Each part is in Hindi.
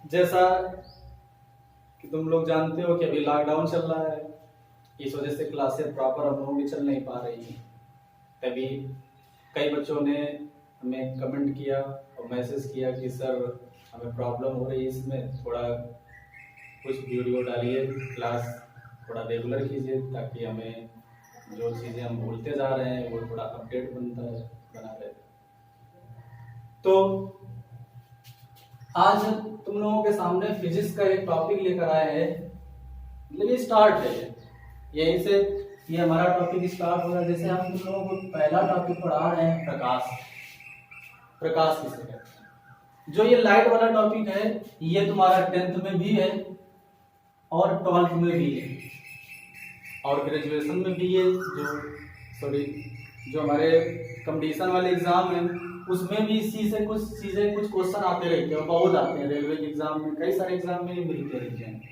जैसा कि तुम लोग जानते हो कि अभी लॉकडाउन चल रहा है, इस वजह से क्लासेस प्रॉपर हम लोगों की चल नहीं पा रही हैं। तभी कई बच्चों ने हमें कमेंट किया और मैसेज किया कि सर हमें प्रॉब्लम हो रही है, इसमें थोड़ा कुछ वीडियो डालिए, क्लास थोड़ा रेगुलर कीजिए ताकि हमें जो चीज़ें हम भूलते जा रहे हैं वो थोड़ा अपडेट बना रहे। तो आज तुम लोगों के सामने फिजिक्स का एक टॉपिक लेकर आए हैं। मतलब ये स्टार्ट है, यहीं से ये हमारा टॉपिक स्टार्ट होगा। जैसे हम तुम लोगों को पहला टॉपिक पढ़ा रहे हैं प्रकाश। प्रकाश किसे कहते हैं? जो ये लाइट वाला टॉपिक है ये तुम्हारा 10th में भी है और 12th में भी है और ग्रेजुएशन में भी है। जो हमारे कंपटीशन वाले एग्जाम है उसमें भी इसी से कुछ चीजें, कुछ क्वेश्चन आते रहते हैं, बहुत आते हैं। रेलवे के एग्जाम में, कई सारे एग्जाम में मिलते रहते हैं।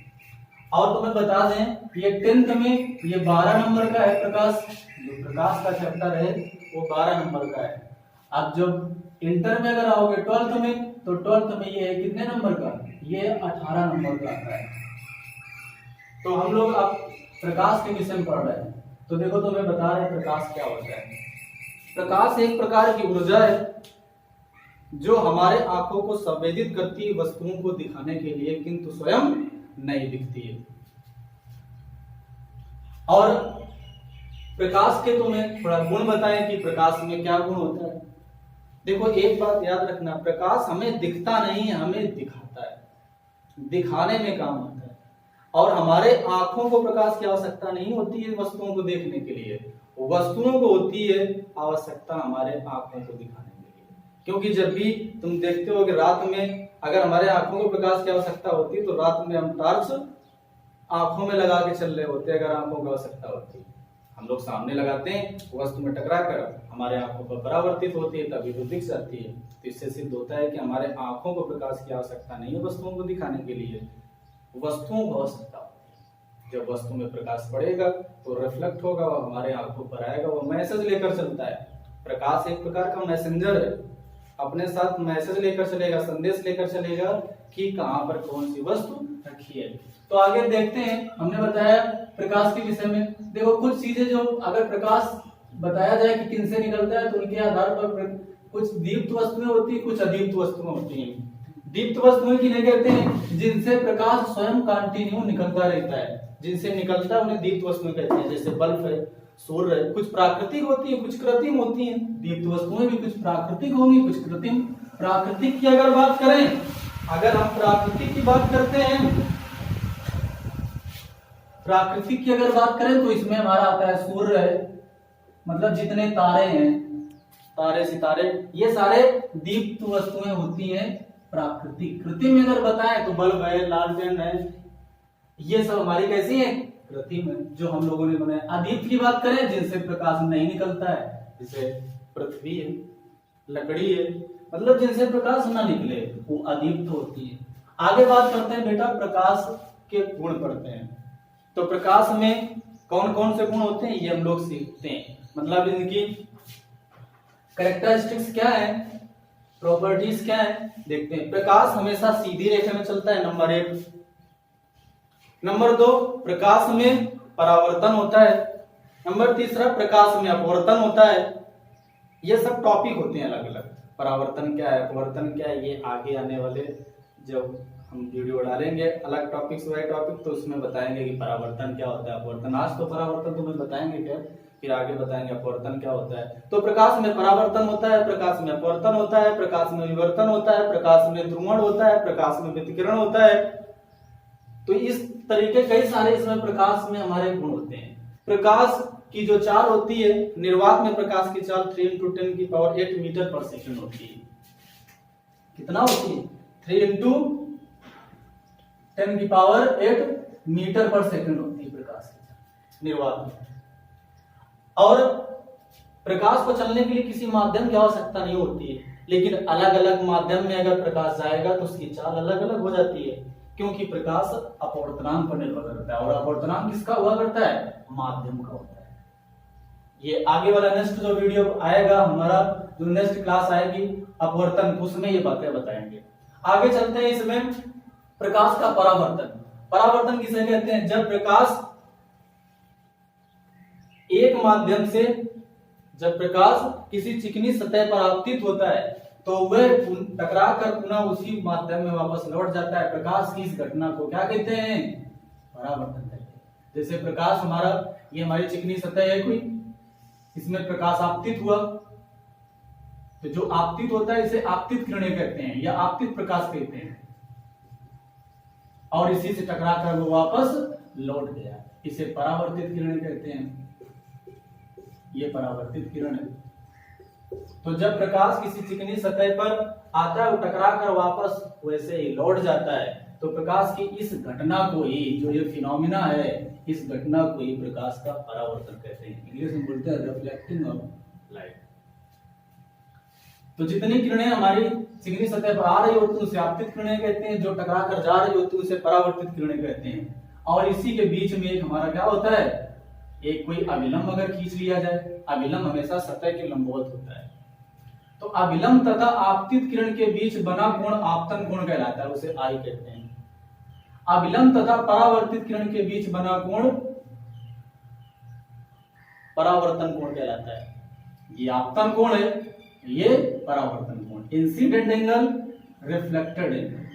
और तुम्हें बता दें ये 10th में ये 12 नंबर का है प्रकाश। जो प्रकाश का चैप्टर है वो 12 नंबर का है। अब जब इंटर में अगर आओगे 12th में, तो 12th में ये है कितने नंबर का? ये 18 नंबर का आता है। तो हम लोग अब प्रकाश के विषय में पढ़ रहे हैं। तो देखो तुम्हें बता रहे प्रकाश क्या होता है। प्रकाश एक प्रकार की ऊर्जा है जो हमारे आंखों को संवेदित करती वस्तुओं को दिखाने के लिए, किंतु स्वयं नहीं दिखती है। और प्रकाश के तुम्हें थोड़ा गुण बताएं कि प्रकाश में क्या गुण होता है। देखो एक बात याद रखना, प्रकाश हमें दिखता नहीं है, हमें दिखाता है, दिखाने में काम आता है। और हमारे आंखों को प्रकाश की आवश्यकता नहीं होती है वस्तुओं को देखने के लिए, वस्तुओं को होती है आवश्यकता हमारे आंखों को दिखाने के लिए। क्योंकि जब भी तुम देखते हो कि रात में अगर हमारे आंखों को प्रकाश की आवश्यकता होती है तो रात में हम टॉर्च आंखों में लगा के चल रहे होते हैं। अगर आंखों की आवश्यकता होती है हम लोग सामने लगाते हैं, वस्तु में टकरा कर हमारे आंखों पर परावर्तित होती है, तभी तो दिख जाती है। तो इससे सिद्ध होता है कि हमारे आंखों को प्रकाश की आवश्यकता नहीं है वस्तुओं को दिखाने के लिए, वस्तुओं को आवश्यकता होती है। जब वस्तु में प्रकाश पड़ेगा तो रिफ्लेक्ट होगा और हमारे आंखों पर आएगा, वो मैसेज लेकर चलता है। प्रकाश एक प्रकार का मैसेंजर है, अपने साथ मैसेज लेकर चलेगा, संदेश लेकर चलेगा कि कहां पर कौन सी वस्तु रखी है। तो आगे देखते हैं। हमने बताया प्रकाश के विषय में। देखो कुछ चीजें जो अगर प्रकाश बताया जाए कि किन से निकलता है तो उनके आधार पर कुछ दीप्त वस्तुएं होती है, कुछ अदीप्त वस्तुएं होती हैं। दीप्त वस्तुएं किन्हें कहते हैं? जिनसे प्रकाश स्वयं कंटिन्यू निकलता रहता है, जिनसे निकलता है उन्हें दीप्त वस्तुएं कहते हैं। जैसे बल्ब है, सूर्य है। कुछ प्राकृतिक होती है, कुछ कृत्रिम होती हैं। दीप्त वस्तुएं भी कुछ प्राकृतिक होंगी, कुछ कृत्रिम। प्राकृतिक की अगर बात करें, अगर हम प्राकृतिक की बात करते हैं, प्राकृतिक की अगर बात करें तो इसमें हमारा आता है सूर्य है, मतलब जितने तारे हैं, तारे सितारे, ये सारे दीप्त वस्तुएं होती हैं प्राकृतिक। कृत्रिम में अगर बताएं तो बल्ब है, लालटेन है, ये सब हमारी कैसी है? कृत्रिम है, जो हम लोगों ने बनाया। अदीप्त की बात करें जिनसे प्रकाश नहीं निकलता है, जैसे पृथ्वी है, लकड़ी है, मतलब जिनसे प्रकाश ना निकले, वो अदीप्त होती है। आगे बात करते हैं बेटा, प्रकाश के गुण पढ़ते हैं। तो प्रकाश में कौन कौन से गुण होते हैं ये हम लोग सीखते हैं। मतलब इनकी कैरेक्टरिस्टिक्स क्या है, प्रॉपर्टीज क्या है, देखते हैं। प्रकाश हमेशा सीधी रेखा में चलता है, नंबर 1। नंबर 2, प्रकाश में परावर्तन होता है। नंबर 3, प्रकाश में अपवर्तन होता है। ये सब टॉपिक होते हैं अलग अलग। परावर्तन क्या है, अपवर्तन क्या है, ये आगे आने वाले जब हम वीडियो डालेंगे अलग टॉपिक्स वाले टॉपिक तो उसमें बताएंगे कि परावर्तन क्या होता है, अपवर्तन। आज तो परावर्तन तुम्हें बताएंगे क्या, फिर आगे बताएंगे अपवर्तन क्या होता है। तो प्रकाश में परावर्तन होता है, प्रकाश में अपवर्तन होता है, प्रकाश में विवर्तन होता है, प्रकाश में ध्रुवण होता है, प्रकाश में व्यतिकरण होता है। तो इस तरीके कई सारे इसमें प्रकाश में हमारे गुण होते हैं। प्रकाश की जो चाल होती है, निर्वात में प्रकाश की चाल 3 × 10⁸ मीटर पर सेकंड होती है। कितना होती है? 3 × 10⁸ मीटर पर सेकंड होती है प्रकाश की चाल निर्वात में। और प्रकाश को चलने के लिए किसी माध्यम की आवश्यकता नहीं होती है, लेकिन अलग अलग माध्यम में अगर प्रकाश जाएगा तो उसकी चाल अलग अलग हो जाती है, क्योंकि प्रकाश अपवर्तनांक पर निर्भर करता है। और अपवर्तनांक किसका हुआ करता है? माध्यम का होता है। ये आगे वाला नेक्स्ट जो वीडियो आएगा हमारा, जो नेक्स्ट क्लास आएगी अपवर्तन, उसमें ये बातें बताएंगे। आगे चलते हैं। इसमें प्रकाश का परावर्तन। परावर्तन किसे कहते हैं? जब प्रकाश एक माध्यम से, जब प्रकाश किसी चिकनी सतह पर आपतित होता है तो वह टकरा कर पुनः उसी माध्यम में वापस लौट जाता है। प्रकाश की इस घटना को क्या कहते हैं? परावर्तन कहते हैं। जैसे प्रकाश हमारा, ये हमारी चिकनी सतह है कोई, इसमें प्रकाश आपतित हुआ, तो जो आपतित होता है इसे आपतित किरणें कहते हैं या आपतित प्रकाश कहते हैं, और इसी से टकरा कर वो वापस लौट गया, इसे परावर्तित किरणें कहते हैं। ये परावर्तित किरण है। तो जब प्रकाश किसी चिकनी सतह पर आता है, वो टकरा कर वापस वैसे ही लौट जाता है, तो प्रकाश की इस घटना को ही, जो ये फिनोमिना है, इस घटना को ही प्रकाश का परावर्तन कहते हैं। इंग्लिश में बोलते हैं रिफ्लेक्टिंग ऑफ लाइट। तो जितनी किरणें हमारी चिकनी सतह पर आ रही होती है उसे आपतित किरणें कहते हैं, जो टकरा कर जा रही होती है उसे परावर्तित किरणें कहते हैं। और इसी के बीच में एक हमारा क्या होता है, एक कोई अभिलंब अगर खींच लिया जाए, अभिलंब हमेशा सतह के लंबवत होता है, तो अभिलंब तथा आपतित किरण के बीच बना कोण आपतन कोण कहलाता है, उसे आई कहते हैं। अभिलंब तथा परावर्तित किरण के बीच बना कोण परावर्तन कोण कहलाता है। ये आपतन कोण है, ये परावर्तन कोण। Incident angle, reflected angle.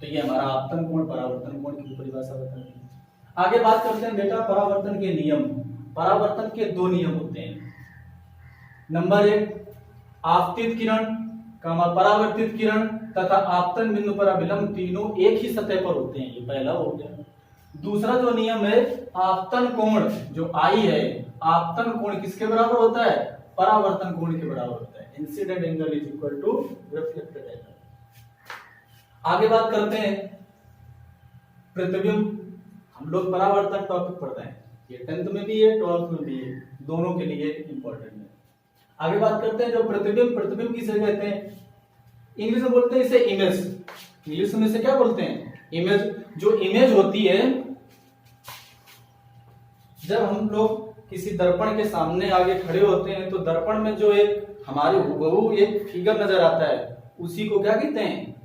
तो ये हमारा आपतन कोण परावर्तन कोण की परिभाषा बताती है। आगे बात करते हैं बेटा परावर्तन के नियम। परावर्तन के दो नियम होते हैं। नंबर 1, आपतित किरण परावर्तित किरण तथा आपतन बिंदु पर अभिलंब तीनों एक ही सतह पर होते हैं, ये पहला हो गया। दूसरा जो नियम है, आपतन कोण जो आई है, आपतन कोण किसके बराबर होता है? परावर्तन कोण के बराबर होता है। Incident angle is equal to reflected angle. आगे बात करते हैं प्रतिबिंब। हम लोग परावर्तन टॉपिक पढ़ते हैं, ये 10th में भी है 12th में भी है, दोनों के लिए इंपॉर्टेंट है। आगे बात करते हैं जो प्रतिबिंब। प्रतिबिंब किसे कहते हैं? इंग्लिश में बोलते हैं इसे इमेज। इंग्लिश में इसे क्या बोलते हैं? इमेज। जो इमेज होती है, जब हम लोग किसी दर्पण के सामने आगे खड़े होते हैं तो दर्पण में जो एक हमारे हुबहू एक फिगर नजर आता है, उसी को क्या कहते हैं?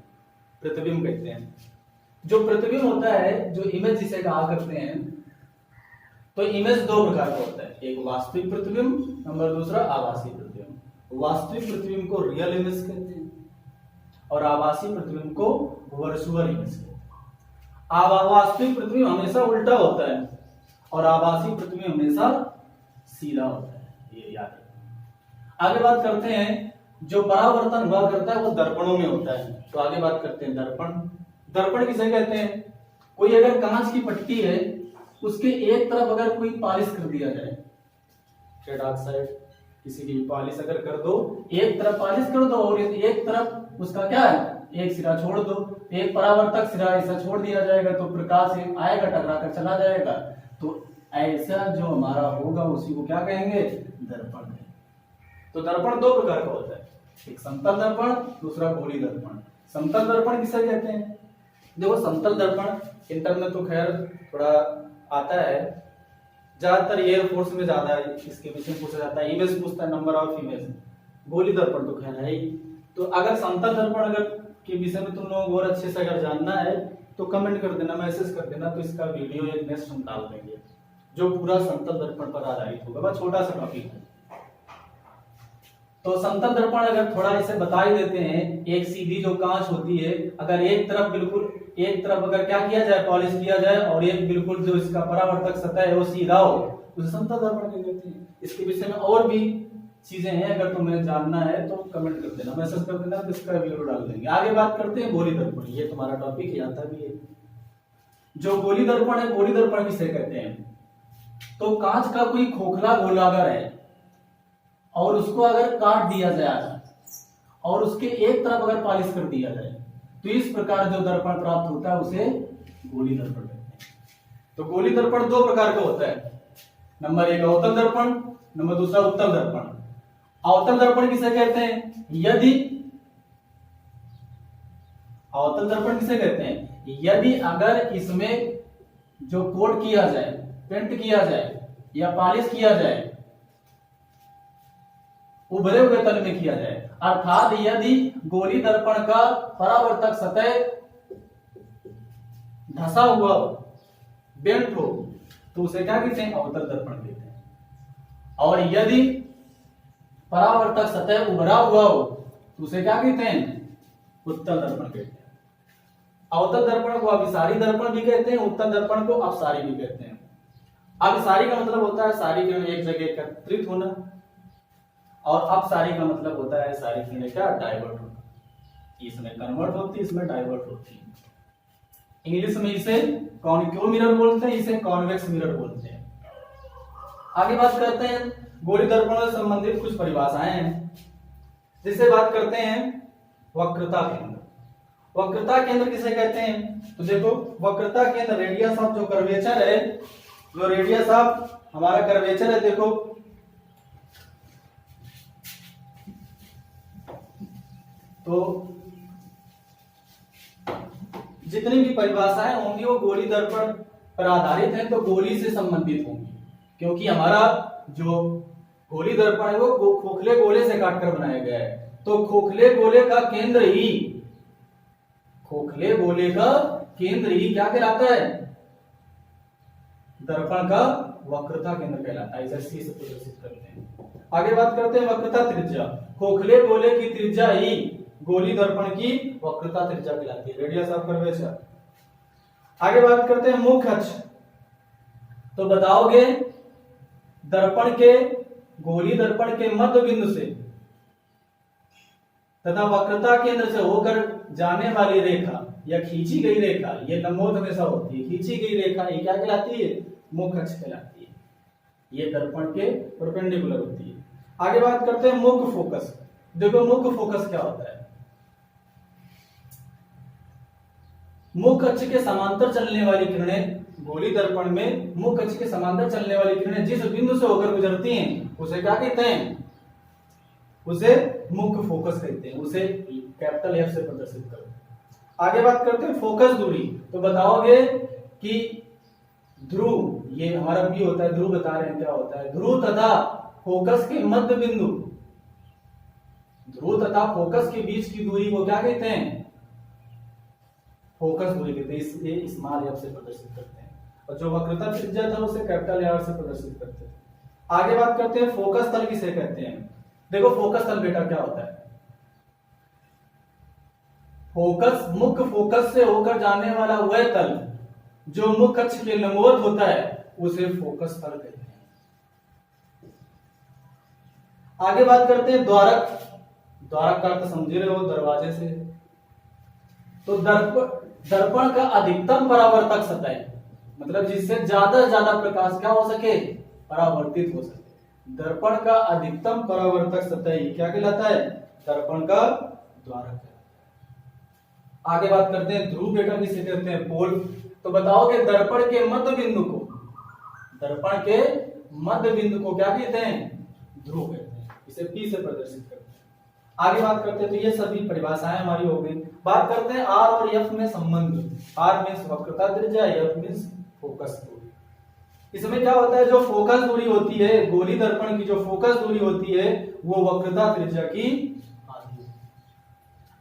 प्रतिबिंब कहते हैं। जो प्रतिबिंब होता है, जो इमेज जिसे कहा करते हैं, तो इमेज दो प्रकार का होता है, एक वास्तविक प्रतिबिंब, नंबर दूसरा आभासी प्रतिबिंब। वास्तविक प्रतिबिंब को रियल इमेज कहते हैं और आभासी प्रतिबिंब को वर्चुअल इमेज कहते हैं। वास्तविक प्रतिबिंब हमेशा उल्टा होता है और आभासी प्रतिबिंब हमेशा सीधा होता है, ये याद है। आगे बात करते हैं जो परावर्तन हुआ करता है वो दर्पणों में होता है। तो आगे बात करते हैं दर्पण। दर्पण किसे कहते हैं? कोई अगर कांच की पट्टी है, उसके एक तरफ अगर कोई पॉलिश कर दिया जाए, रेड ऑक्साइड किसी की पॉलिश अगर कर दो, एक तरफ पॉलिश कर दो और एक तरफ उसका क्या है, एक सिरा छोड़ दो, एक परावर्तक सिरा ऐसा छोड़ दिया जाएगा तो प्रकाश आएगा, टकरा कर चला जाएगा। तो ऐसा जो हमारा होगा उसी को क्या कहेंगे? दर्पण। तो दर्पण दो प्रकार का होता है, एक समतल दर्पण, दूसरा गोली दर्पण। समतल दर्पण किसे कहते हैं? देखो समतल दर्पण इंटर में तो खैर थोड़ा आता है, ज्यादातर एयरफोर्स में ज्यादा इसके विषय पूछा जाता है, इमेज पूछता है, नंबर ऑफ इमेज। गोली दर्पण तो खैर है ही। तो अगर समतल दर्पण अगर के विषय में तुम लोगों को और अच्छे से अगर जानना है तो कमेंट कर देना, मैसेज कर देना, तो इसका वीडियो एक नेक्स्ट हम डाल देंगे जो पूरा समतल दर्पण पर आधारित होगा। बस छोटा सा टॉपिक है। तो समतल दर्पण अगर थोड़ा इसे बता ही देते हैं, एक सीधी जो कांच होती है, अगर एक तरफ बिल्कुल, एक तरफ अगर क्या किया जाए, पॉलिश किया जाए, और एक बिल्कुल जो इसका परावर्तक सतह है वो सीधा हो, उसे समतल दर्पण कहते हैं। इसके विषय में और भी चीजें हैं, अगर तुम्हें जानना है तो कमेंट कर देना, मैसेज कर देना, तो इसका वीडियो डाल देंगे। आगे बात करते हैं गोली दर्पण। ये तुम्हारा टॉपिक है, आता भी है। जो गोली दर्पण है, गोली दर्पण किसे कहते हैं? तो कांच का कोई खोखला गोलाकार है और उसको अगर काट दिया जाए और उसके एक तरफ अगर पॉलिश कर दिया जाए, तो इस प्रकार जो दर्पण प्राप्त होता है उसे गोली दर्पण कहते हैं। तो गोली दर्पण दो प्रकार का होता है, नंबर 1 अवतल दर्पण, नंबर दूसरा उत्तल दर्पण। अवतल दर्पण किसे कहते हैं? यदि अवतल दर्पण किसे कहते हैं? यदि अगर इसमें जो कोट किया जाए, पेंट किया जाए या पॉलिश किया जाए, उभरे हुए तल में किया जाए, अर्थात यदि गोली दर्पण का परावर्तक सतह धसा हुआ बेंट हो तो उसे क्या कहते हैं, अवतल दर्पण कहते हैं। और यदि परावर्तक सतह उभरा हुआ हो तो उसे क्या कहते हैं, उत्तल दर्पण कहते हैं। अवतल दर्पण को अभिसारी दर्पण भी कहते हैं, उत्तल दर्पण को अपसारी भी कहते हैं। अभिसारी का मतलब होता है सारी किरण एक जगह एकत्रित होना, और अपसारी का मतलब होता है सारी किरणें क्या, डाइवर्ट होना। इसमें कन्वर्ट होती है, इसमें डाइवर्ट होती है। इंग्लिश में इसे कॉन्केव मिरर बोलते हैं, इसे कॉन्वेक्स मिरर बोलते हैं। आगे बात करते हैं गोली दर्पण से संबंधित कुछ परिभाषाएं हैं, जिससे बात करते हैं वक्रता केंद्र। वक्रता केंद्र किसे कहते हैं, तो देखो वक्रता केंद्र रेडियस ऑफ जो कर्वेचर है, जो रेडियस ऑफ हमारा कर्वेचर है, देखो तो जितनी भी परिभाषाएं होंगी वो गोली दर्पण पर आधारित है, तो गोली से संबंधित होंगी, क्योंकि हमारा जो गोली दर्पण है वो खोखले गोले से काटकर बनाया गया है। तो खोखले गोले का केंद्र ही, खोखले गोले का केंद्र ही क्या कहलाता है, दर्पण का वक्रता केंद्र कहलाता है। इसे सी से प्रदर्शित करते हैं। आगे बात करते हैं वक्रता त्रिज्या। खोखले गोले की त्रिज्या ही गोली दर्पण की वक्रता त्रिज्या कहलाती है, रेडियस ऑफ कर्वेचर। आगे बात करते हैं मुख्य अक्ष। तो बताओगे दर्पण के, गोली दर्पण के मध्य बिंदु से तथा वक्रता केंद्र से होकर जाने वाली रेखा या खींची गई रेखा, ये लंबवत हमेशा होती है, खींची गई रेखा ये क्या कहलाती है, मुख्य अक्ष कहलाती है। ये दर्पण के परपेंडिकुलर होती है। आगे बात करते हैं मुख्य फोकस। देखो मुख्य फोकस क्या होता है, मुख्य अक्ष के समांतर चलने वाली किरणें, गोली दर्पण में मुख्य अक्ष के समांतर चलने वाली किरणें जिस बिंदु से होकर गुजरती हैं उसे क्या कहते हैं, उसे मुख्य फोकस कहते हैं। उसे कैपिटल एफ से प्रदर्शित करो। आगे बात करते हैं फोकस दूरी। तो बताओगे कि ध्रुव, ये हमारा भी होता है, ध्रुव बता रहे हैं क्या होता है, ध्रुव तथा फोकस के मध्य बिंदु, ध्रुव तथा फोकस के बीच की दूरी को क्या कहते हैं, फोकस दूरी कहते हैं। इसे स्मॉल एफ से प्रदर्शित करते हैं, और जो वक्रता त्रिज्या था उसे कैपिटल आर से प्रदर्शित करते हैं। आगे बात करते हैं फोकस तल किसे कहते हैं। देखो फोकस तल बेटा क्या होता है, फोकस, मुख्य फोकस से होकर जाने वाला वह तल जो मुख्य अक्ष के लंबवत होता है उसे फोकस तल कहते हैं। आगे बात करते हैं द्वारक। द्वारक का अर्थ समझ रहे हो, दरवाजे से। तो दर्पण का अधिकतम परावर्तक सतह, मतलब जिससे ज्यादा से ज्यादा प्रकाश क्या हो सके, परावर्तित हो सके। दर्पण का अधिकतम परावर्तक सतह क्या कहलाता है, दर्पण का द्वारक। आगे बात करते हैं ध्रुव बेटा किसे कहते हैं, पोल। तो बताओगे दर्पण के मध्य बिंदु को, दर्पण के मध्य बिंदु को क्या कहते हैं, ध्रुव कहते हैं। इसे पी से प्रदर्शित करते हैं। आगे बात करते हैं, तो ये सभी परिभाषाएं हमारी हो गई। बात करते हैं आर और एफ में संबंध। आर मींस वक्रता त्रिज्या, एफ मींस फोकस दूरी। इसमें क्या होता है, जो फोकस दूरी होती है गोली दर्पण की, जो फोकस दूरी होती है वो वक्रता त्रिज्या की आधी है।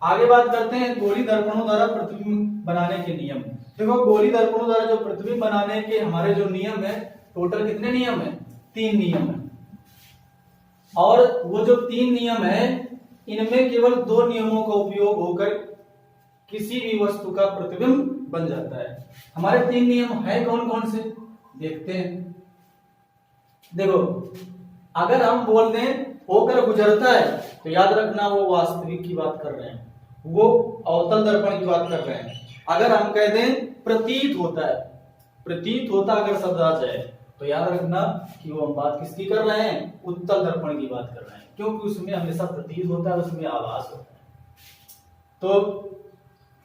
आगे बात करते हैं गोली दर्पणों द्वारा प्रतिबिंब बनाने के नियम। देखो गोली दर्पणों द्वारा जो प्रतिबिंब बनाने के हमारे जो नियम है, टोटल कितने नियम है, 3 नियम है। और वो जो 3 नियम है इनमें केवल 2 नियमों का उपयोग होकर किसी भी वस्तु का प्रतिबिंब बन जाता है। हमारे 3 नियम है कौन कौन से, देखते हैं। देखो अगर हम बोल दें होकर गुजरता है तो याद रखना वो वास्तविक की बात कर रहे हैं, वो अवतल दर्पण की बात कर रहे हैं। अगर हम कह दें प्रतीत होता है, प्रतीत होता अगर शब्द आ जाए तो याद रखना कि वो हम बात किसकी कर रहे हैं, उत्तल दर्पण की बात कर रहे हैं, क्योंकि उसमें हमेशा प्रतीत होता है, उसमें आभास होता है। तो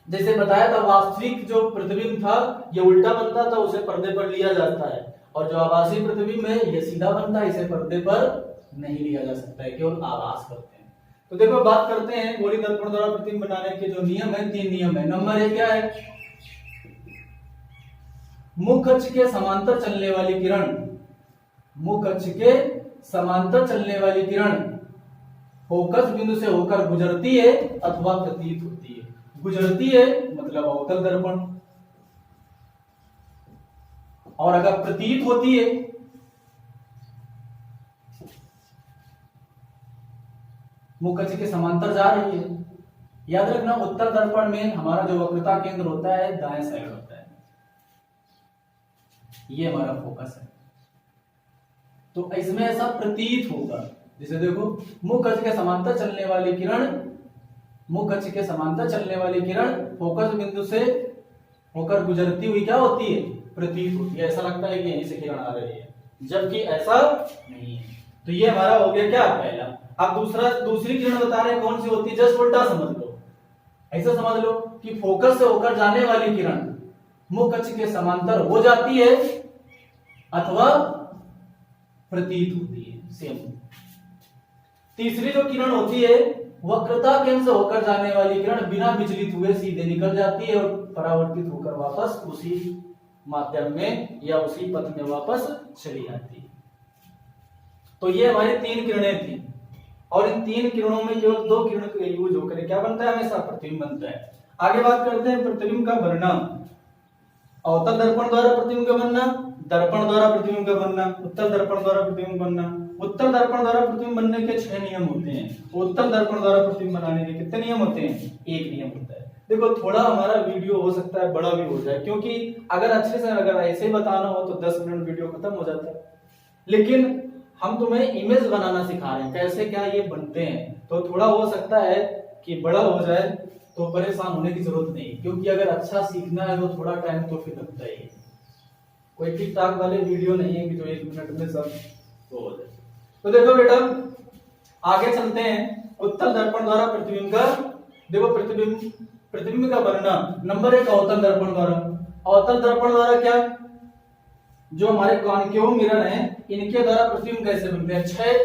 जैसे बताया था वास्तविक जो प्रतिबिंब था ये उल्टा बनता था, उसे पर्दे पर लिया जाता है, और जो आभासी प्रतिबिंब है ये सीधा बनता है, इसे पर्दे पर नहीं लिया जा सकता है, केवल आभास करते हैं। तो देखो बात करते हैं गोली दर्पण द्वारा प्रतिबिंब बनाने के जो नियम है, 3 नियम है। नंबर 1 क्या है, मुख्य अक्ष के समांतर चलने वाली किरण, मुख्य अक्ष के समांतर चलने वाली किरण फोकस बिंदु से होकर गुजरती है अथवा प्रतीत होती है। गुजरती है मतलब अवतल दर्पण, और अगर प्रतीत होती है मुख कक्ष के समांतर जा रही है। याद रखना उत्तल दर्पण में हमारा जो वक्रता केंद्र होता है दाएं साइड होता है, ये हमारा फोकस है। तो इसमें ऐसा प्रतीत होगा, जैसे देखो मुख कक्ष के समांतर चलने वाली किरण, मुख कक्ष के समांतर चलने वाली किरण फोकस बिंदु से होकर गुजरती हुई क्या होती है, प्रतीत होती है। ऐसा लगता है कि यहीं से किरण आ रही है, जबकि ऐसा नहीं है। तो ये हमारा हो गया क्या, पहला। अब दूसरी किरण बता रहे हैं कौन सी होती है, जस्ट उल्टा समझ लो। ऐसा समझ लो कि फोकस से होकर जाने वाली किरण मुख कक्ष के समांतर हो जाती है अथवा प्रतीत होती है, सेम। तीसरी जो किरण होती है वक्रता केंद्र से होकर जाने वाली किरण बिना विचलित हुए सीधे निकल जाती है और परावर्तित होकर वापस उसी माध्यम में या उसी पथ में वापस चली जाती है। तो ये हमारी 3 किरणें थी, और इन 3 किरणों में केवल 2 किरणों का यूज होकर क्या बनता है, हमेशा प्रतिबिंब बनता है। आगे बात करते हैं प्रतिबिंब का वर्णन। अवतल दर्पण द्वारा प्रतिबिंब का बनना, दर्पण द्वारा प्रतिबिंब का बनना, उत्तल दर्पण द्वारा प्रतिबिंब बनना। उत्तल दर्पण द्वारा प्रतिबिंब बनने के 6 नियम होते हैं। उत्तल दर्पण द्वारा प्रतिबिंब बनाने के कितने नियम होते हैं, 1 नियम होता है। देखो थोड़ा हमारा वीडियो हो सकता है बड़ा भी हो जाए, क्योंकि अगर अच्छे से अगर ऐसे ही बताना हो तो 10 मिनट वीडियो खत्म हो जाता है, लेकिन हम तुम्हें इमेज बनाना सिखा रहे हैं, कैसे क्या ये बनते हैं। तो थोड़ा हो सकता है कि बड़ा हो जाए, तो परेशान होने की जरूरत नहीं, क्योंकि अगर अच्छा सीखना है तो थोड़ा टाइम तो फिर लगता ही है। कोई ठीक ठाक वाले वीडियो नहीं है कि जो 1 मिनट में सब हो जाए। तो देखो बेटा आगे चलते हैं। उत्तल दर्पण द्वारा प्रतिबिंब का, देखो प्रतिबिंब का वर्णन। नंबर 1 अवतल दर्पण द्वारा। अवतल दर्पण द्वारा क्या, जो हमारे कॉनकेव मिरर हैं इनके द्वारा प्रतिबिंब कैसे बनते हैं। 6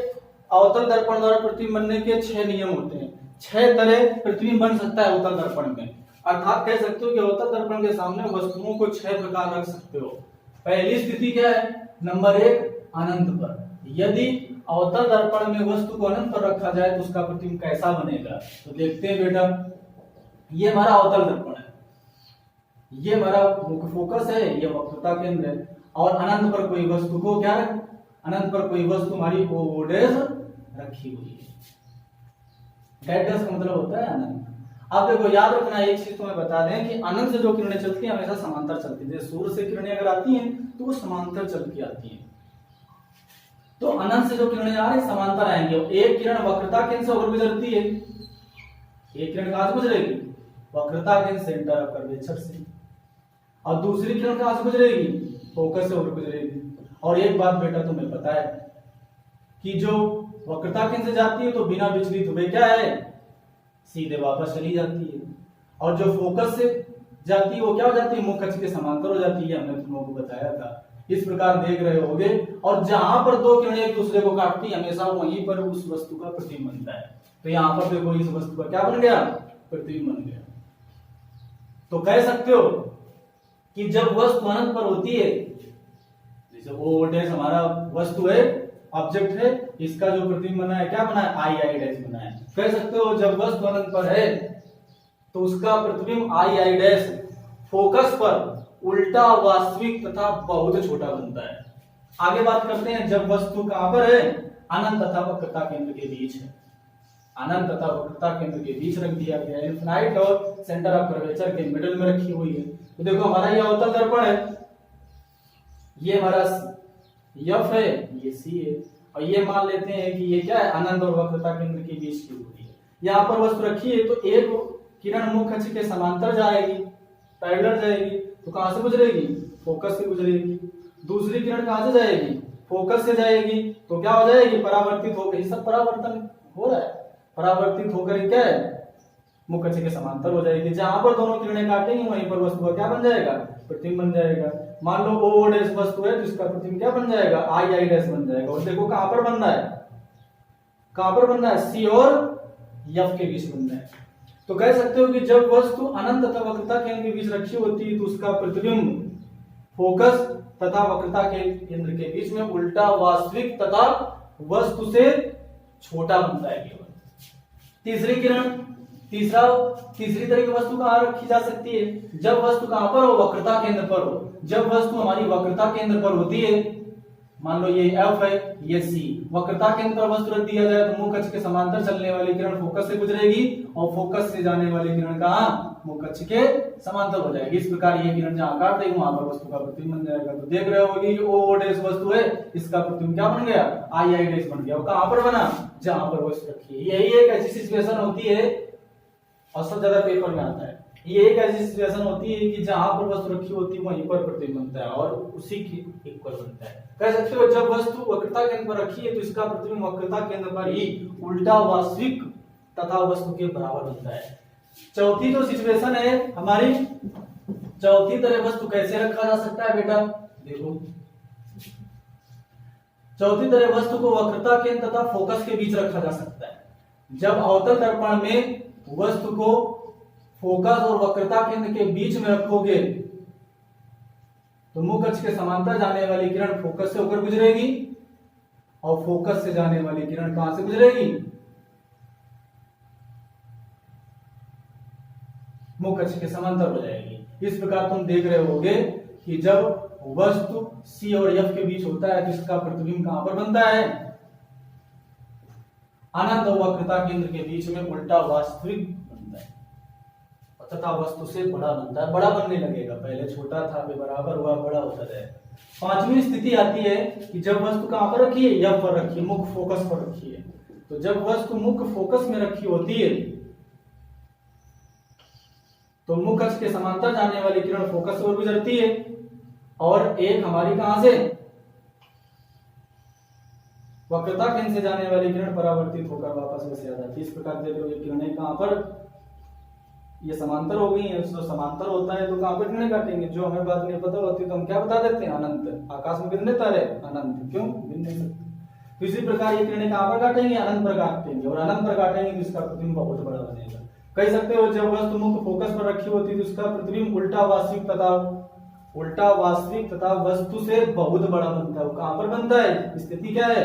अवतल दर्पण द्वारा प्रतिबिंब बनने के 6 नियम होते हैं। 6 तरह प्रतिबिंब बन सकता है अवतल दर्पण में, अर्थात कह सकते हो कि अवतल दर्पण के सामने वस्तुओं को 6 प्रकार रख सकते हो। पहली स्थिति क्या है, नंबर 1 अनंत पर। यदि अवतल दर्पण में वस्तु को अनंत पर रखा जाए तो उसका प्रतिबिंब कैसा बनेगा, तो देखते हैं बेटा। ये हमारा अवतल दर्पण है, ये हमारा मुख्य फोकस है, ये वक्रता केंद्र है, और अनंत पर कोई वस्तु को क्या, अनंत पर कोई वस्तु हमारी ओ डैश रखी हुई है। डैश का मतलब होता है अनंत। अब देखो याद रखना एक चीज तुम्हें बता दें कि अनंत से जो किरणें चलती हैं हमेशा समांतर चलती हैं। जैसे सूर्य से किरणें अगर आती हैं तो वो समांतर चल के आती हैं, तो अनंत से जो किरणें आ रही समांतर आएंगे। एक किरण वक्रता केंद्र से होकर गुजरती है, एक किरण कहां से गुजरेगी, वक्रता केंद्र सेंटर ऑफ कर्वेचर से, और दूसरी किरण कहां से गुजरेगी, फोकस से होकर गुजरेगी। और एक बात बेटा तुम्हें पता है कि जो वक्रता केंद्र से जाती है तो बिना विचलित हुए क्या है, सीधे वापस चली जाती है, और जो फोकस से जाती है वो क्या हो जाती है, मुख्य अक्ष के समांतर हो जाती है। हमने तुम लोगों को बताया था, इस प्रकार देख रहे होगे। और जहां पर 2 किरणें एक दूसरे को काटती है हमेशा वहीं पर उस वस्तु का प्रतिबिंब बनता है। तो यहाँ पर देखो इस वस्तु का क्या बन गया, प्रतिबिंब बन गया। तो कह सकते हो कि जब वस्तु अनंत पर होती है, जैसे ओ डैश हमारा वस्तु है, ऑब्जेक्ट है, इसका जो प्रतिबिंब बना है क्या बना है, आई डैश बना है। कह सकते हो जब वस्तु अनंत पर है तो उसका प्रतिबिंब आई डैश फोकस पर उल्टा, वास्तविक तथा बहुत छोटा बनता है। आगे बात करते हैं जब वस्तु कहां पर है, अनंत तथा वक्रता केंद्र के बीच है। अनंत तथा वक्रता केंद्र के बीच रख दिया गया है, इनफिनाइट और सेंटर ऑफ कर्वेचर के मिडिल में रखी हुई है। तो देखो हमारा ये अवतल दर्पण है, ये हमारा F है, ये C है, और ये मान लेते हैं कि ये क्या है, अनंत और वक्रता केंद्र के बीच की दूरी है। यहाँ पर वस्तु रखी है तो एक किरण मुख्य अक्ष के समांतर जाएगी, पैरेलल जाएगी, तो कहां से गुजरेगी, फोकस से गुजरेगी। दूसरी किरण कहां से जाएगी, फोकस से जाएगी, तो क्या हो जाएगी, परावर्तित हो गई। सब परावर्तन हो रहा है, परावर्तित होकर क्या है, मुख्य अक्ष के समांतर हो जाएगी। जहां पर दोनों किरणें काटेंगी वहीं पर वस्तु का क्या बन जाएगा, प्रतिबिंब बन जाएगा। मान लो ओ डैश वस्तु है तो इसका प्रतिबिंब क्या बन जाएगा, आई डैश बन जाएगा। और देखो कहां पर बन रहा है, कहां पर बन रहा है, सी और एफ के बीच बन रहा है। तो कह सकते हो कि जब वस्तु अनंत तथा वक्रता केंद्र के बीच रखी होती है तो उसका प्रतिबिंब फोकस तथा वक्रता के केंद्र के बीच में उल्टा, वास्तविक तथा वस्तु से छोटा बनता है केवल। तीसरी किरण, तीसरी तरह की वस्तु कहाँ रखी जा सकती है? जब वस्तु कहाँ पर हो? वक्रता केंद्र पर हो। जब वस्तु हमारी वक्रता केंद्र पर होती है, मान लो ये F है, ये C, वक्रता केंद्र पर वस्तु रख दिया जाए तो मुख अक्ष के समांतर चलने वाली किरण फोकस से गुजरेगी और फोकस से जाने वाली किरण कहाँ? मुख अक्ष के समांतर हो जाएगी। इस प्रकार ये किरण जहाँ काट देगी वहां पर वस्तु का प्रतिबिंब बन जाएगा। तो देख रहे होगी कि O डैश वस्तु है, इसका प्रतिबिंब क्या बन गया? I डैश बन गया। वो कहाँ पर बना? जहां पर वस्तु रखी है। यही एक ऐसी सिचुएशन होती है और सबसे ज्यादा पेपर में आता है। ये एक ऐसी सिचुएशन होती है कि जहां पर वस्तु रखी होती है वहीं पर प्रतिबिंब बनता है और उसी की इक्वल बनता है। कह सकते हो जब वस्तु वक्रता केंद्र पर रखी है तो इसका प्रतिबिंब वक्रता केंद्र पर ही उल्टा वास्तविक तथा वस्तु के बराबर बनता है। चौथी जो सिचुएशन है हमारी, चौथी तरह वस्तु कैसे रखा जा सकता है बेटा? देखो, चौथी तरह वस्तु को वक्रता केंद्र तथा फोकस के बीच रखा जा सकता है। जब अवतल दर्पण में वस्तु को फोकस और वक्रता केंद्र के बीच में रखोगे तो मुख अक्ष के समांतर जाने वाली किरण फोकस से होकर गुजरेगी और फोकस से जाने वाली किरण कहां से गुजरेगी? मुख अक्ष के समांतर हो जाएगी। इस प्रकार तुम देख रहे होगे कि जब वस्तु C और F के बीच होता है तो इसका प्रतिबिंब कहां पर बनता है? अनंत और वक्रता केंद्र के बीच में उल्टा वास्तविक बनता है तथा वस्तु से बड़ा बनता है। बड़ा बनने लगेगा, पहले छोटा था फिर बराबर हुआ, बड़ा होता जाएगा। पांचवी स्थिति आती है कि जब वस्तु कहां पर रखी है? F पर रखी है, मुख फोकस पर रखी है। तो जब वस्तु मुख फोकस में रखी होती है तो मुख अक्ष के समांतर जाने वाली किरण फोकस से गुजरती है और एक हमारी कहां से? वक्रता केंद्र से जाने वाली किरण परावर्तित होकर वापस वैसे आ जाती है। इस प्रकार देखो ये किरणें कहां पर? ये समांतर हो गई है। तो समांतर होता है तो कहां पर किरणें काटेंगे? जो हमें बात नहीं पता होती तो हम क्या बता देते हैं? अनंत। आकाश में कितने तारे? अनंत। क्यों गिन नहीं सकते? तो इसी प्रकार ये किरणें कहां पर काटेंगे? अनंत पर काटेंगे और अनंत पर काटेंगे तो इसका प्रतिबिंब बहुत बड़ा बनेगा। कह सकते हो जब वस्तु मुख फोकस पर रखी होती है तो इसका प्रतिबिंब उल्टा वास्तविक तथा वस्तु से बहुत बड़ा बनता है। वो कहां पर बनता है? स्थिति क्या है?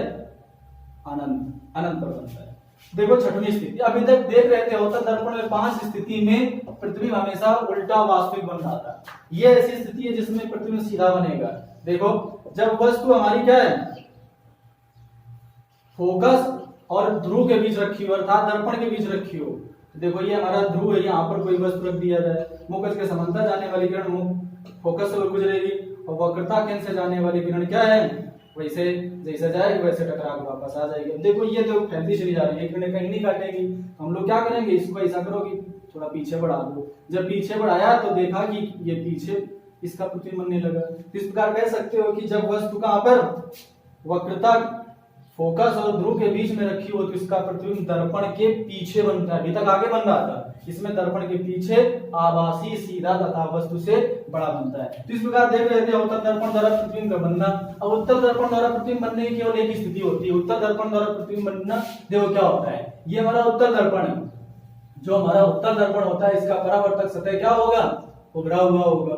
अनंत पर बनता है। देखो छठवीं स्थिति, अभी तक देख रहे थे अवतल दर्पण में 5 स्थिति में प्रतिबिंब हमेशा उल्टा वास्तविक बन रहा था। ये ऐसी स्थिति है जिसमें प्रतिबिंब सीधा बनेगा। देखो जब वस्तु हमारी क्या है? फोकस और ध्रुव के बीच रखी हो अर्थात दर्पण के बीच रखी हो। देखो ये हमारा ध्रुव है, यहाँ पर कोई वस्तु रख दिया जाए, मुख अक्ष के समांतर जाने वाली किरण मुख फोकस से गुजरेगी और वक्रता केंद्र से जाने वाली किरण क्या है? वैसे जैसे जाएगी वैसे टकरा के वापस आ जाएगी। देखो ये तो फैलती चली जा रही है, किरणें कहीं नहीं काटेगी। हम लोग क्या करेंगे? इसको ऐसा करोगे, थोड़ा पीछे बढ़ा दो। जब पीछे बढ़ाया तो देखा कि ये पीछे इसका प्रतिबिंब बनने लगा। इस प्रकार कह सकते हो कि जब वस्तु कहां पर? वक्रता फोकस और ध्रुव के बीच में रखी हो तो इसका प्रतिबिंब दर्पण के पीछे बनता है। अभी तक आगे बन रहा था, इसमें दर्पण के पीछे आभासी सीधा तथा वस्तु से बड़ा बनता है। तो इस प्रकार देख रहे थे उत्तल दर्पण द्वारा प्रतिबिंब का बनना। अब उत्तल दर्पण द्वारा प्रतिबिंब बनने की केवल एक स्थिति होती है। उत्तल दर्पण द्वारा प्रतिबिंब बनना देखो क्या होता है? ये हमारा उत्तल दर्पण है। जो हमारा उत्तल दर्पण होता है इसका परावर्तक सतह क्या होगा? उभरा हुआ होगा।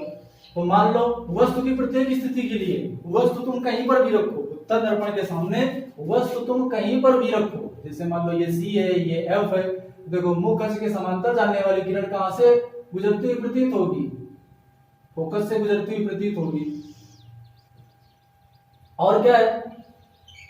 तो मान लो वस्तु की प्रत्येक स्थिति के लिए वस्तु तुम कहीं पर भी रखो, उत्तल दर्पण के सामने वस्तु तुम कहीं पर भी रखो, जैसे मान लो ये C है, ये F है। देखो मुख अक्ष के समांतर जाने वाली किरण कहां से गुजरती हुई प्रतीत होगी? फोकस से गुजरती हुई प्रतीत होगी। और क्या है?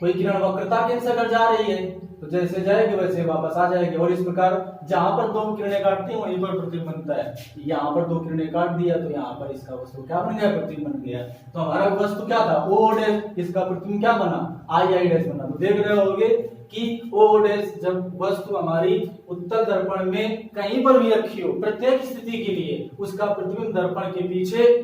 कोई किरण वक्रता केंद्र से अगर जा रही है तो जैसे जाएगी वैसे वापस आ जाएगी। और इस प्रकार जहां पर 2 किरणें काटती हैं वहीं पर प्रतिबिंब बनता है। यहाँ पर 2 किरणें काट दिया तो यहाँ पर इसका वस्तु क्या बन गया? प्रतिबिंब बन गया। तो हमारा वस्तु क्या था? O डैश, इसका प्रतिबिंब क्या बना? I डैश बना। तो देख रहे होगे कि O डैश जब वस्तु हमारी उत्तल दर्पण में कहीं पर भी रखी हो प्रत्येक स्थिति के लिए उसका प्रतिबिंब दर्पण के पीछे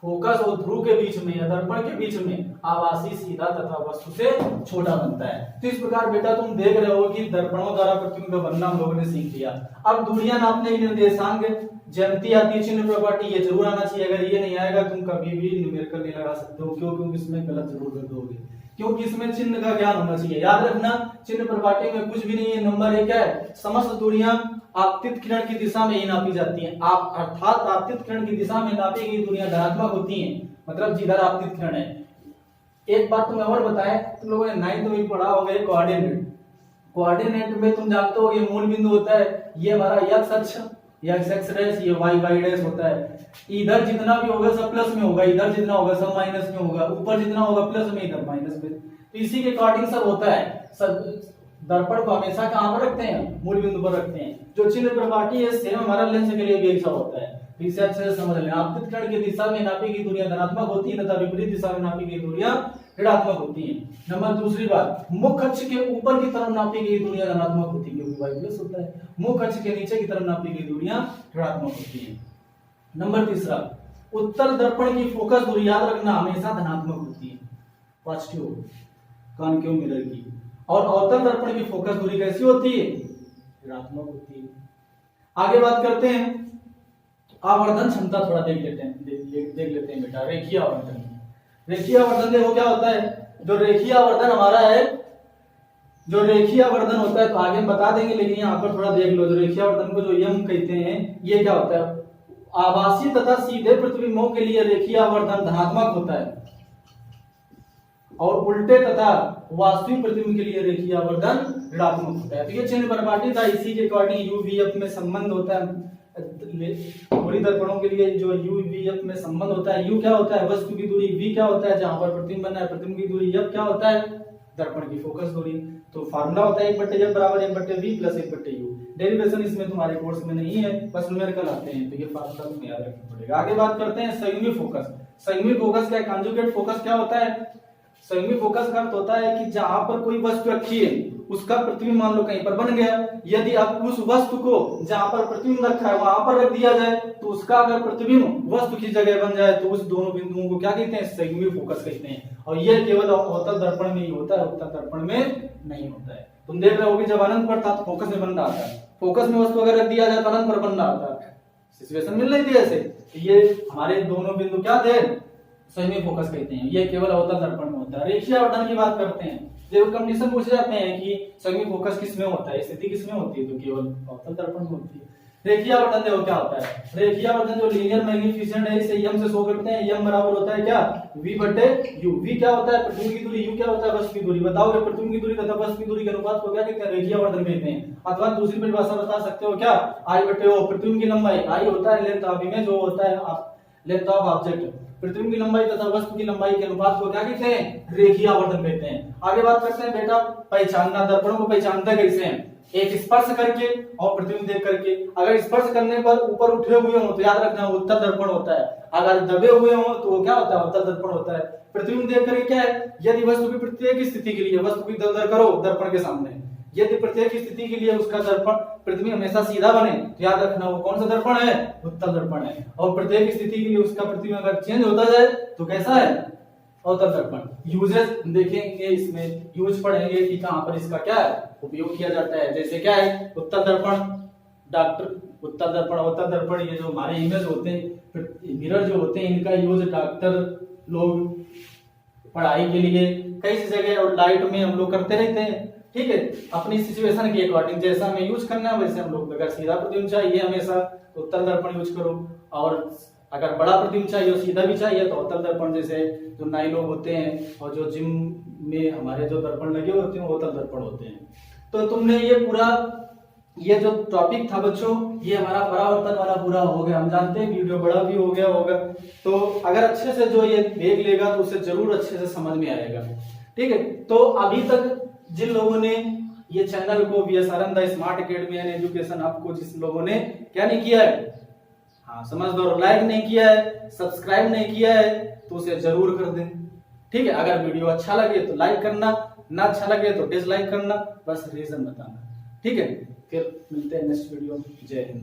फोकस और ध्रुव के बीच में या दर्पण के बीच में आभासी सीधा तथा वस्तु से छोटा बनता है। तो इस प्रकार बेटा तुम देख रहे हो कि दर्पणों द्वारा प्रतिबिंब का बनना हम लोगों ने सीख लिया। अब दूरियां नापने के निर्देशांक ज्यामिति आती है, चिन्ह प्रॉपर्टी, ये जरूर आना चाहिए। अगर ये नहीं आएगा तुम कभी भी न्यूमेरिकल नहीं लगा सकते हो। क्यों? क्योंकि इसमें गलत जरूर कर दोगे, क्योंकि इसमें चिन्ह का ज्ञान होना चाहिए। याद रखना चिन्ह प्रॉपर्टी में कुछ भी नहीं है। नंबर 1 है समस्त दूरियां आपतित किरण की दिशा में ही नापी जाती हैं। आप अर्थात आपतित किरण की दिशा में नापी गई दूरियां धनात्मक होती हैं, मतलब जिधर आपतित किरण है। एक बात तुम्हें और बताएं, तुम लोगों ने 9th में पढ़ा होगा कोऑर्डिनेट। कोऑर्डिनेट में तुम जानते हो ये मूल बिंदु होता है, ये हमारा x अक्ष, x डैश, ये y डैश होता है। इधर जितना भी होगा सब प्लस में होगा, इधर जितना होगा सब माइनस में होगा, ऊपर जितना होगा प्लस में, इधर माइनस में। तो इसी के अकॉर्डिंग सब होता है। सब दर्पण को हमेशा कहां पर रखते हैं? मूल बिंदु पर रखते हैं। जो चिन्ह प्रपाटी है सेम हमारा लेंस के लिए भी ऐसा होता है। तो इसे अच्छे से समझ लेना। आपतित किरण की दिशा में नापी गई दूरियां धनात्मक होती है तथा विपरीत दिशा में नापी गई दूरियां ऋणात्मक होती हैं। नंबर दूसरी बात, मुख्य अक्ष के ऊपर की तरफ नापी गई दूरियां धनात्मक होती है क्योंकि y प्लस होता है। मुख्य अक्ष के नीचे की तरफ नापी गई दूरियां ऋणात्मक होती हैं। नंबर तीसरा, उत्तल दर्पण की फोकस दूरी याद रखना हमेशा धनात्मक होती है, पॉजिटिव कॉनकेव मिरर की। और अवतल दर्पण की फोकस दूरी कैसी होती है? ऋणात्मक होती है। आगे बात करते हैं आवर्धन क्षमता, थोड़ा देख लेते हैं बेटा। रेखीय आवर्धन, रेखीय आवर्धन देखो क्या होता है। जो रेखीय आवर्धन हमारा है, जो रेखीय आवर्धन होता है तो आगे हम बता देंगे, लेकिन यहाँ पर थोड़ा देख लो। जो रेखीय आवर्धन को जो यम कहते हैं, ये क्या होता है? आभासी तथा सीधे प्रतिबिंबों के लिए रेखीय आवर्धन धनात्मक होता है और उल्टे तथा वास्तविक प्रतिबिंब के लिए रेखीय आवर्धन ऋणात्मक होता है। तो ये चिन्ह परिपाटी था, इसी के अकॉर्डिंग यूवीएफ में संबंध होता है। पूरी दर्पणों के लिए जो यूवीएफ में संबंध होता है, यू क्या होता है? वस्तु की दूरी, वी क्या होता है? जहां पर प्रतिबिंब बना है, प्रतिबिंब की दूरी, एफ क्या होता है? दर्पण की फोकस दूरी। तो फार्मूला होता है 1/f बराबर 1/v प्लस 1/u। डेरिवेशन इसमें तुम्हारे कोर्स में नहीं है, बस न्यूमेरिकल आते हैं, तो ये फार्मूला तुम्हें याद रखना पड़ेगा। आगे बात करते हैं संयुग्मी फोकस। संयुग्मी फोकस क्या है? कॉन्जुगेट फोकस क्या होता है? संयुग्मी फोकस का अर्थ होता है कि जहां पर कोई वस्तु रखी है उसका प्रतिबिंब मान लो कहीं पर बन गया, यदि आप उस वस्तु को जहां पर प्रतिबिंब रखा है वहां पर रख दिया जाए तो उसका अगर प्रतिबिंब वस्तु की जगह बन जाए तो उस दोनों बिंदुओं को क्या कहते हैं? संयुग्मी फोकस कहते हैं। और यह केवल अवतल दर्पण में ही होता है, उत्तल दर्पण में नहीं होता है। तुम देख रहे हो कि जब अनंत पर था तो फोकस में बन रहा था, फोकस में वस्तु अगर रख दिया जाए तो अनंत पर बन रहा था, सिचुएशन मिल रही थी ऐसे। ये हमारे दोनों बिंदु क्या थे? संयुग्मी फोकस कहते हैं। ये केवल अवतल दर्पण में होता है। रेखीय आवर्धन की बात करते हैं, जब कंडीशन पूछे जाते हैं कि संयुग्मी फोकस किस में होता है, स्थिति किस में होती है, तो केवल अवतल दर्पण में होती है। रेखीय आवर्धन देखो क्या होता है। रेखीय आवर्धन जो लीनियर मैग्निफिसेंट है, इसे m से शो करते हैं। m बराबर होता है क्या? v/u। v क्या होता है? प्रतिबिंब की दूरी। u क्या होता है? वस्तु की दूरी। बताओगे प्रतिबिंब की दूरी तथा वस्तु की दूरी के अनुपात को क्या कहते हैं? रेखीय आवर्धन कहते हैं। अथवा दूसरी परिभाषा बता सकते हो क्या? I/O। प्रतिबिंब की लंबाई, I होता है लेंथ ऑफ इमेज, O होता है लेंथ ऑफ ऑब्जेक्ट। प्रतिबिंब की लंबाई तथा वस्तु की लंबाई के अनुपात को क्या कहते हैं? रेखीय आवर्धन कहते हैं। आगे बात करते हैं बेटा पहचानना। दर्पणों को पहचानते कैसे हैं? एक स्पर्श करके और प्रतिबिंब देख करके। अगर स्पर्श करने पर ऊपर उठे हुए हो तो याद रखना उत्तल दर्पण होता है, अगर दबे हुए हो तो वो क्या होता है? अवतल दर्पण होता है। प्रतिबिंब देख करके क्या है? यदि वस्तु की प्रत्येक स्थिति के लिए वस्तु की इधर-उधर करो दर्पण के सामने, यदि प्रत्येक स्थिति के लिए उसका दर्पण प्रतिबिंब हमेशा सीधा बने तो याद रखना वो कौन सा दर्पण है? उत्तल दर्पण है। और प्रत्येक स्थिति के लिए उसका प्रतिबिंब अगर चेंज होता जाए तो कैसा है? अवतल दर्पण। यूजेस देखेंगे, इसमें यूज पढ़ेंगे कि कहां पर इसका क्या है? उपयोग किया जाता है। जैसे क्या है? उत्तल दर्पण, डॉक्टर उत्तल दर्पण, अवतल दर्पण, ये जो हमारे इमेज होते हैं, मिरर जो होते हैं, इनका यूज डॉक्टर लोग पढ़ाई के लिए कई जगह और लाइट में हम लोग करते रहते हैं। ठीक है, अपनी सिचुएशन के अकॉर्डिंग जैसा हमें यूज करना है वैसे हम लोग। अगर सीधा प्रतिबिंब चाहिए हमेशा तो उत्तल दर्पण यूज करो, और अगर बड़ा प्रतिबिंब चाहिए और सीधा भी चाहिए तो अवतल दर्पण, जैसे जो नाई लोग होते हैं और जो जिम में हमारे जो दर्पण लगे होते हैं वो अवतल दर्पण होते हैं। तो तुमने ये पूरा ये जो टॉपिक था बच्चों, ये हमारा परावर्तन वाला पूरा हो गया। हम जानते हैं वीडियो बड़ा भी हो गया होगा, तो अगर अच्छे से जो ये देख लेगा तो उसे जरूर अच्छे से समझ में आएगा। ठीक है, तो अभी तक जिन लोगों ने ये चैनल को VS the smart academy and education आपको जिस लोगों ने क्या नहीं किया है, हाँ समझ दो, लाइक नहीं किया है, सब्सक्राइब नहीं किया है तो उसे जरूर कर दें। ठीक है, अगर वीडियो अच्छा लगे तो लाइक करना, ना अच्छा लगे तो डिसलाइक करना, बस रीजन बताना। ठीक है, फिर मिलते हैं नेक्स्ट वीडियो में। जय हिंद।